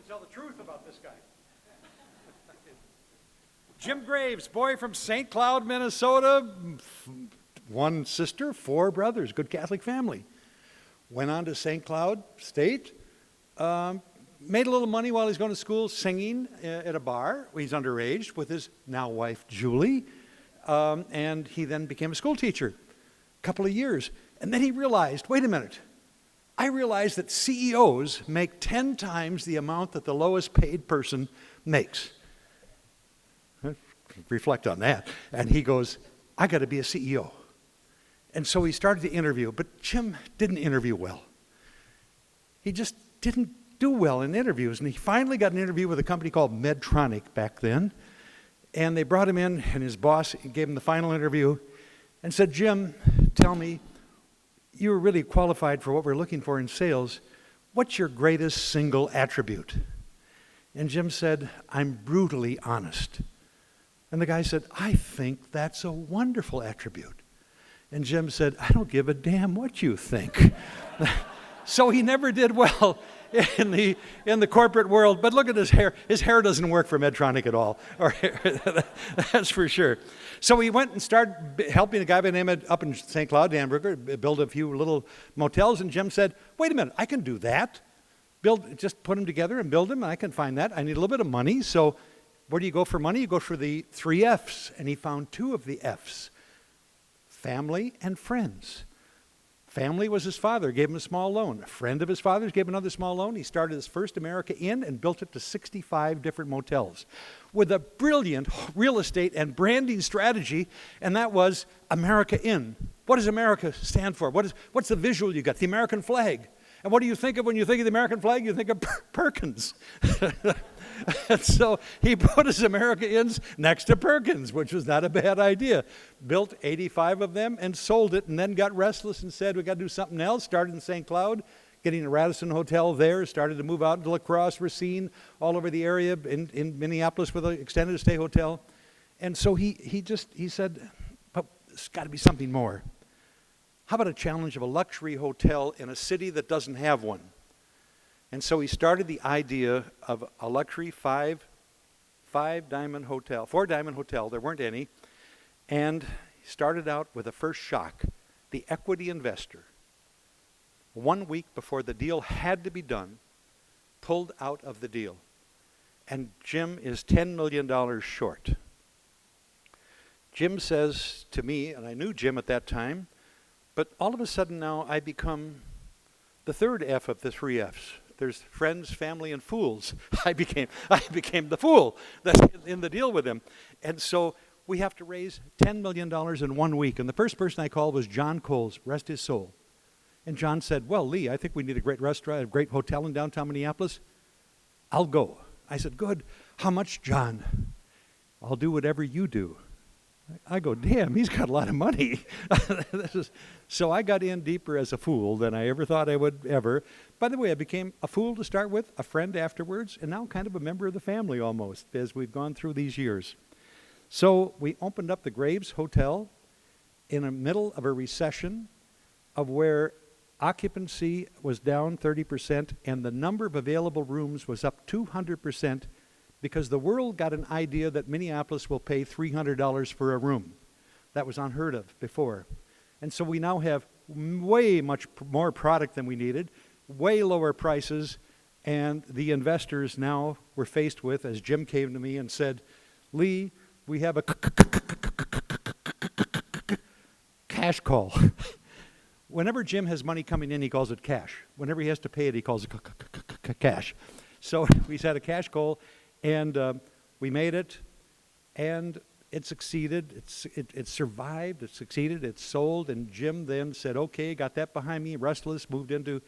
tell the truth about this guy. Jim Graves, boy from St. Cloud, Minnesota. One sister, four brothers, good Catholic family. Went on to St. Cloud State. Made a little money while he's going to school singing at a bar. He's underage with his now wife, Julie. And he then became a school teacher a couple of years. And then he realized, wait a minute. I realized that CEOs make 10 times the amount that the lowest paid person makes. Reflect on that. And he goes, I got to be a CEO. And so he started to interview, but Jim didn't interview well. He just didn't do well in interviews. And he finally got an interview with a company called Medtronic back then. And they brought him in, and his boss gave him the final interview and said, Jim, tell me, you were really qualified for what we're looking for in sales. What's your greatest single attribute? And Jim said, I'm brutally honest. And the guy said, I think that's a wonderful attribute. And Jim said, I don't give a damn what you think. So he never did well in the corporate world. But look at his hair. His hair doesn't work for Medtronic at all. That's for sure. So he went and started helping a guy by the name of, up in St. Cloud, Danberger, build a few little motels. And Jim said, wait a minute, I can do that. Just put them together and build them. I can find that. I need a little bit of money. So where do you go for money? You go for the 3 F's. And he found 2 of the F's. Family and friends. Family was his father, gave him a small loan. A friend of his father's gave him another small loan. He started his first America Inn and built it to 65 different motels with a brilliant real estate and branding strategy, and that was America Inn. What does America stand for? What's the visual you got? The American flag. And what do you think of when you think of the American flag? You think of Perkins. And so he put his America Inns next to Perkins, which was not a bad idea. Built 85 of them and sold it, and then got restless and said, we got to do something else. Started in St. Cloud, getting a Radisson Hotel there. Started to move out into La Crosse, Racine, all over the area, in Minneapolis with an extended stay hotel. And so he said, but there's got to be something more. How about a challenge of a luxury hotel in a city that doesn't have one? And so he started the idea of a luxury 4-diamond hotel. There weren't any. And he started out with a first shock. The equity investor, 1 week before the deal had to be done, pulled out of the deal. And Jim is $10 million short. Jim says to me, and I knew Jim at that time, but all of a sudden now I become the third F of the 3 F's. There's friends, family, and fools. I became the fool that's in the deal with him. And so we have to raise $10 million in 1 week. And the first person I called was John Coles, rest his soul. And John said, well, Lee, I think we need a great restaurant, a great hotel in downtown Minneapolis. I'll go. I said, good. How much, John? I'll do whatever you do. I go, damn, he's got a lot of money. So I got in deeper as a fool than I ever thought I would ever. By the way, I became a fool to start with, a friend afterwards, and now kind of a member of the family almost as we've gone through these years. So we opened up the Graves Hotel in the middle of a recession of where occupancy was down 30% and the number of available rooms was up 200%. Because the world got an idea that Minneapolis will pay $300 for a room. That was unheard of before. And so we now have way much more product than we needed, way lower prices, and the investors now were faced with, as Jim came to me and said, Lee, we have a cash call. Whenever Jim has money coming in, he calls it cash. Whenever he has to pay it, he calls it cash. So we had a cash call. And we made it, and it succeeded. It survived. It succeeded. It sold. And Jim then said, okay, got that behind me. Restless, moved into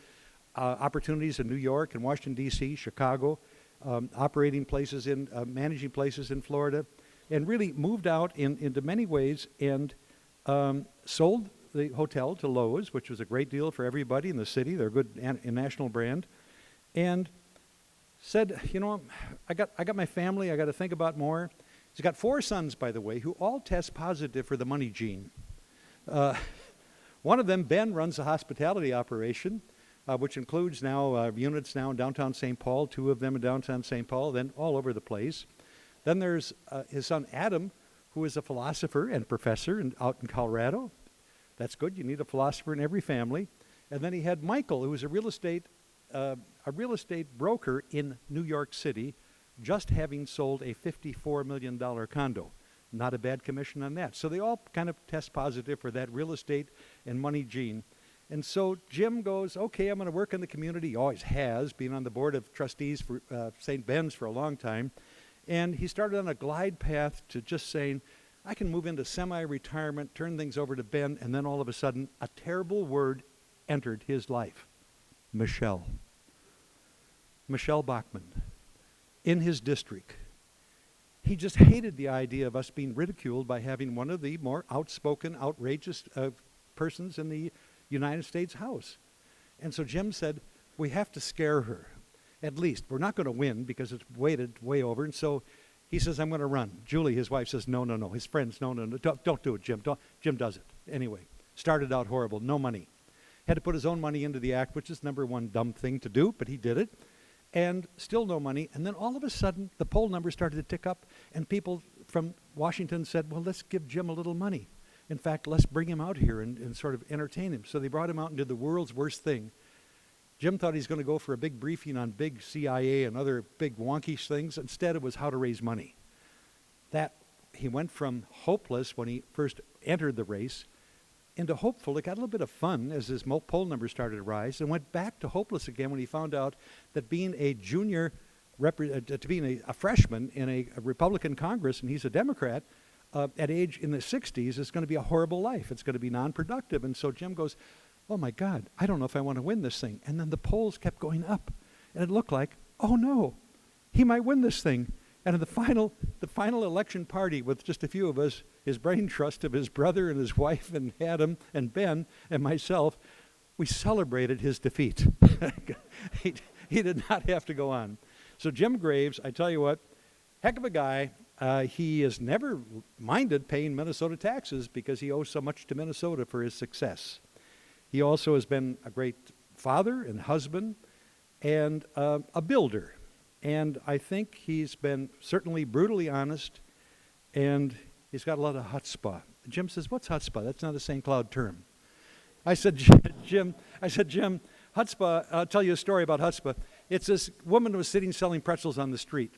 opportunities in New York and Washington, D.C., Chicago, operating places managing places in Florida, and really moved out into many ways and sold the hotel to Lowe's, which was a great deal for everybody in the city. They're a good national brand. And said, I got my family, I got to think about more. He's got 4 sons, by the way, who all test positive for the money gene. One of them, Ben, runs a hospitality operation. which includes now units now in downtown St. Paul, 2 of them in downtown St. Paul, then all over the place. Then there's his son Adam, who is a philosopher and professor out in Colorado. That's good. You need a philosopher in every family. And then he had Michael, who was a real estate broker in New York City, just having sold a $54 million condo. Not a bad commission on that. So they all kind of test positive for that real estate and money gene. And so Jim goes, okay, I'm going to work in the community. He always has, been on the board of trustees for St. Ben's for a long time. And he started on a glide path to just saying, I can move into semi-retirement, turn things over to Ben, and then all of a sudden, a terrible word entered his life. Michelle. Michelle Bachmann. In his district. He just hated the idea of us being ridiculed by having one of the more outspoken, outrageous persons in the United States House. And so Jim said, we have to scare her. At least. We're not going to win because it's weighted way over. And so he says, I'm going to run. Julie, his wife, says, no. His friends, no. Don't do it, Jim. Jim does it. Anyway, started out horrible. No money. Had to put his own money into the act, which is number one dumb thing to do, but he did it. And still no money. And then all of a sudden, the poll numbers started to tick up, and people from Washington said, well, let's give Jim a little money. In fact, let's bring him out here and sort of entertain him. So they brought him out and did the world's worst thing. Jim thought he's going to go for a big briefing on big CIA and other big wonky things. Instead, it was how to raise money. That he went from hopeless when he first entered the race into hopeful. It got a little bit of fun as his poll numbers started to rise, and went back to hopeless again when he found out that being a junior, to being a freshman in a Republican Congress, and he's a Democrat, at age in the 60s, is going to be a horrible life. It's going to be non-productive. And so Jim goes, oh my God, I don't know if I want to win this thing. And then the polls kept going up. And it looked like, oh no, he might win this thing. And in the final election party with just a few of us, his brain trust of his brother and his wife and Adam and Ben and myself, we celebrated his defeat. He did not have to go on. So Jim Graves, I tell you what, heck of a guy. He has never minded paying Minnesota taxes because he owes so much to Minnesota for his success. He also has been a great father and husband and a builder. And I think he's been certainly brutally honest, and he's got a lot of chutzpah. Jim says, what's chutzpah? That's not a St. Cloud term. I said, Jim, chutzpah, I'll tell you a story about chutzpah. It's this woman who was sitting selling pretzels on the street.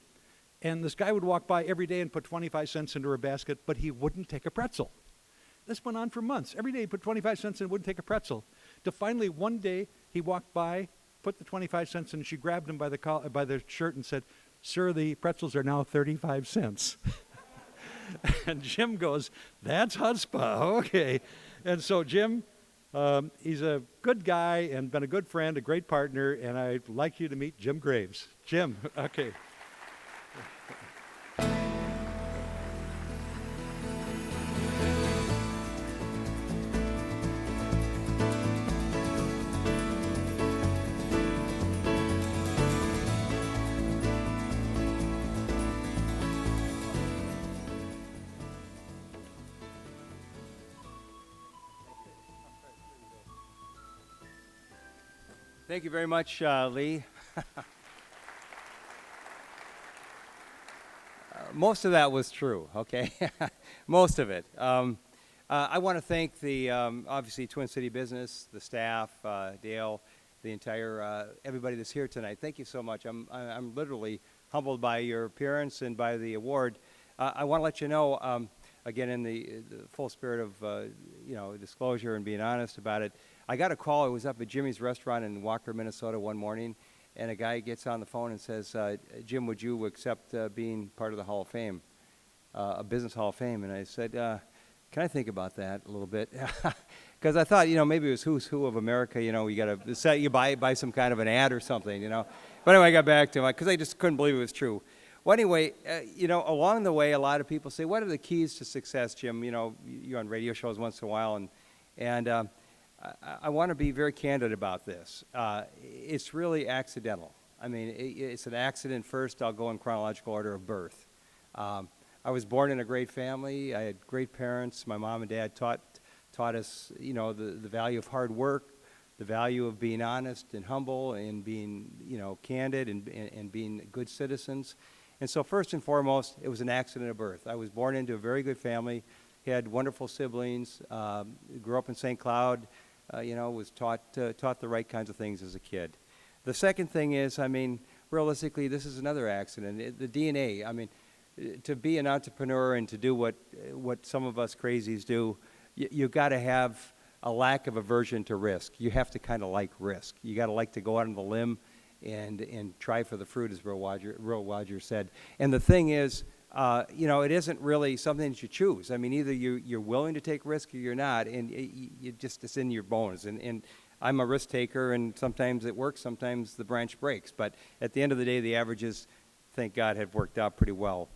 And this guy would walk by every day and put 25 cents into her basket, but he wouldn't take a pretzel. This went on for months. Every day he put 25 cents in and wouldn't take a pretzel. To finally one day he walked by, put the 25 cents in, and she grabbed him by the shirt and said, sir, the pretzels are now 35 cents. And Jim goes, that's chutzpah, okay. And so Jim, he's a good guy and been a good friend, a great partner, and I'd like you to meet Jim Graves. Jim, okay. Thank you very much, Lee. Most of that was true, okay? Most of it. I want to thank the, obviously, Twin City Business, the staff, Dale, the entire, everybody that's here tonight. Thank you so much. I'm literally humbled by your appearance and by the award. I want to let you know, again, in the full spirit of, disclosure and being honest about it, I got a call. I was up at Jimmy's restaurant in Walker, Minnesota one morning, and a guy gets on the phone and says, Jim, would you accept being part of the Hall of Fame, a Business Hall of Fame? And I said, can I think about that a little bit? Because I thought, maybe it was Who's Who of America, you got to set you buy some kind of an ad or something, But anyway, I got back to him because I just couldn't believe it was true. Well, anyway, along the way, a lot of people say, what are the keys to success, Jim? You're on radio shows once in a while, and I want to be very candid about this. It's really accidental. I mean, it's an accident first. I'll go in chronological order of birth. I was born in a great family. I had great parents. My mom and dad taught us, the value of hard work, the value of being honest and humble and being, candid and being good citizens. And so first and foremost, it was an accident of birth. I was born into a very good family, had wonderful siblings, grew up in St. Cloud, was taught the right kinds of things as a kid. The second thing is, realistically, this is another accident. The DNA, to be an entrepreneur and to do what some of us crazies do, you've got to have a lack of aversion to risk. You have to kind of like risk. You got to like to go out on the limb and try for the fruit, as Will Rogers said. And the thing is, it isn't really something that you choose. Either you're willing to take risk or you're not, and it's in your bones. And I'm a risk taker, and sometimes it works, sometimes the branch breaks. But at the end of the day, the averages, thank God, have worked out pretty well.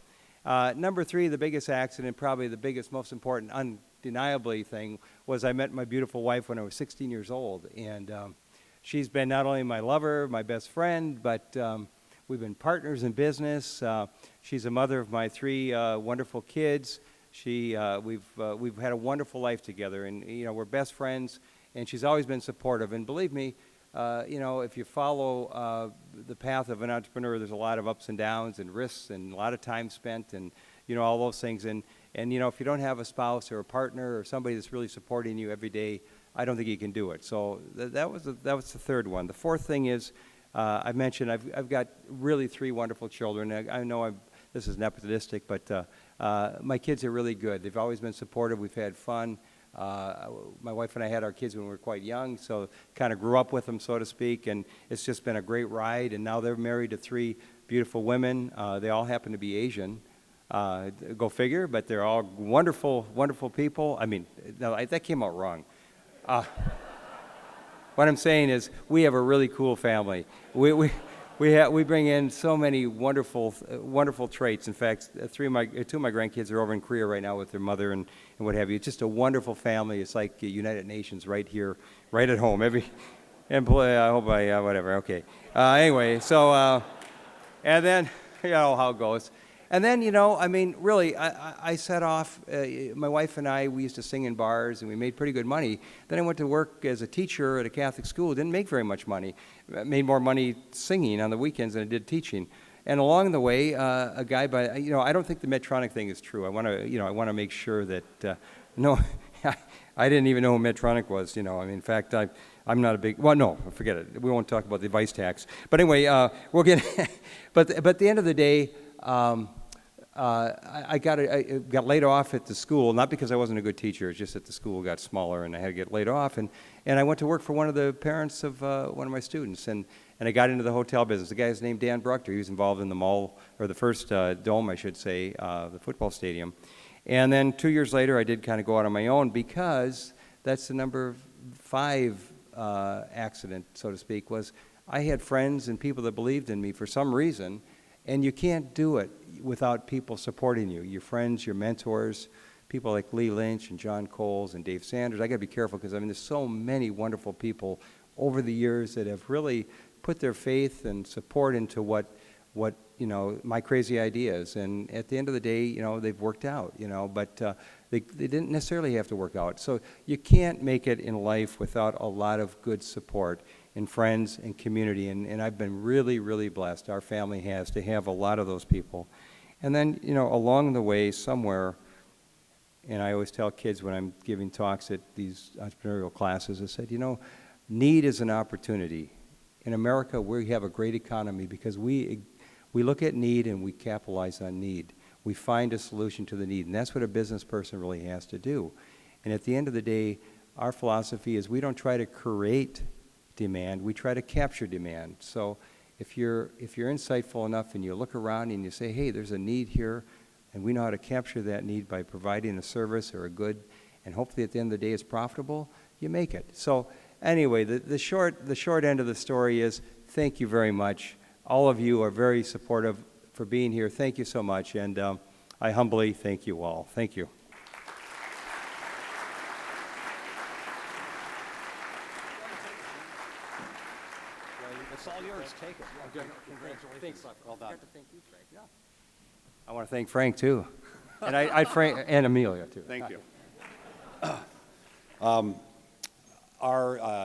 Number three, the biggest accident, probably the biggest, most important, undeniably thing, was I met my beautiful wife when I was 16 years old. And she's been not only my lover, my best friend, but we've been partners in business. She's a mother of my three wonderful kids. We've had a wonderful life together, and we're best friends. And she's always been supportive. And believe me, if you follow the path of an entrepreneur, there's a lot of ups and downs and risks and a lot of time spent and all those things. And if you don't have a spouse or a partner or somebody that's really supporting you every day, I don't think you can do it. So that was the third one. The fourth thing is, I've mentioned I've got really three wonderful children. I know this is nepotistic, but my kids are really good. They've always been supportive. We've had fun. My wife and I had our kids when we were quite young, so kind of grew up with them, so to speak, and it's just been a great ride. And now they're married to three beautiful women. They all happen to be Asian. Go figure, but they're all wonderful, wonderful people. No, that came out wrong. What I'm saying is we have a really cool family. We bring in so many wonderful traits. In fact, two of my grandkids are over in Korea right now with their mother and what have you. It's just a wonderful family. It's like the United Nations right here, right at home. Every employee, I hope whatever. Okay. Anyway, so and then how it goes. And then, really, I set off, my wife and I, we used to sing in bars, and we made pretty good money. Then I went to work as a teacher at a Catholic school. Didn't make very much money. Made more money singing on the weekends than I did teaching. And along the way, a guy by, I don't think the Medtronic thing is true. I want to make sure that, no, I didn't even know who Medtronic was, in fact, I'm not a big, well, no, forget it. We won't talk about the device tax. But anyway, we'll get, but at the end of the day, I got laid off at the school, not because I wasn't a good teacher, it's just that the school got smaller and I had to get laid off. And I went to work for one of the parents of one of my students, and I got into the hotel business. The guy's named Dan Bruckner. He was involved in the mall, or the first dome, I should say, the football stadium. And then 2 years later, I did kind of go out on my own, because that's the number 5 accident, so to speak, was I had friends and people that believed in me for some reason. And you can't do it without people supporting you, your friends, your mentors, people like Lee Lynch and John Coles and Dave Sanders. I got to be careful, because there's so many wonderful people over the years that have really put their faith and support into what my crazy ideas. And at the end of the day, they've worked out, but they didn't necessarily have to work out. So you can't make it in life without a lot of good support and friends and community, and I've been really, really blessed. Our family has, to have a lot of those people. And then, along the way somewhere, and I always tell kids when I'm giving talks at these entrepreneurial classes, I said, need is an opportunity. In America, we have a great economy because we look at need and we capitalize on need. We find a solution to the need, and that's what a business person really has to do. And at the end of the day, our philosophy is we don't try to create demand, we try to capture demand. So if you're insightful enough and you look around and you say, hey, there's a need here, and we know how to capture that need by providing a service or a good, and hopefully at the end of the day it's profitable, you make it. So anyway, the short end of the story is, thank you very much. All of you are very supportive for being here. Thank you so much, and I humbly thank you all. Thank you. It's all yours. Take it. Okay. Congratulations. Well done. Thank you, Frank. Yeah. I want to thank Frank too, and Frank and Amelia too. Thank you.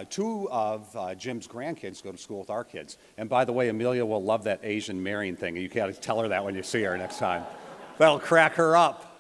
two of Jim's grandkids go to school with our kids. And by the way, Amelia will love that Asian marrying thing. You got to tell her that when you see her next time. That'll crack her up.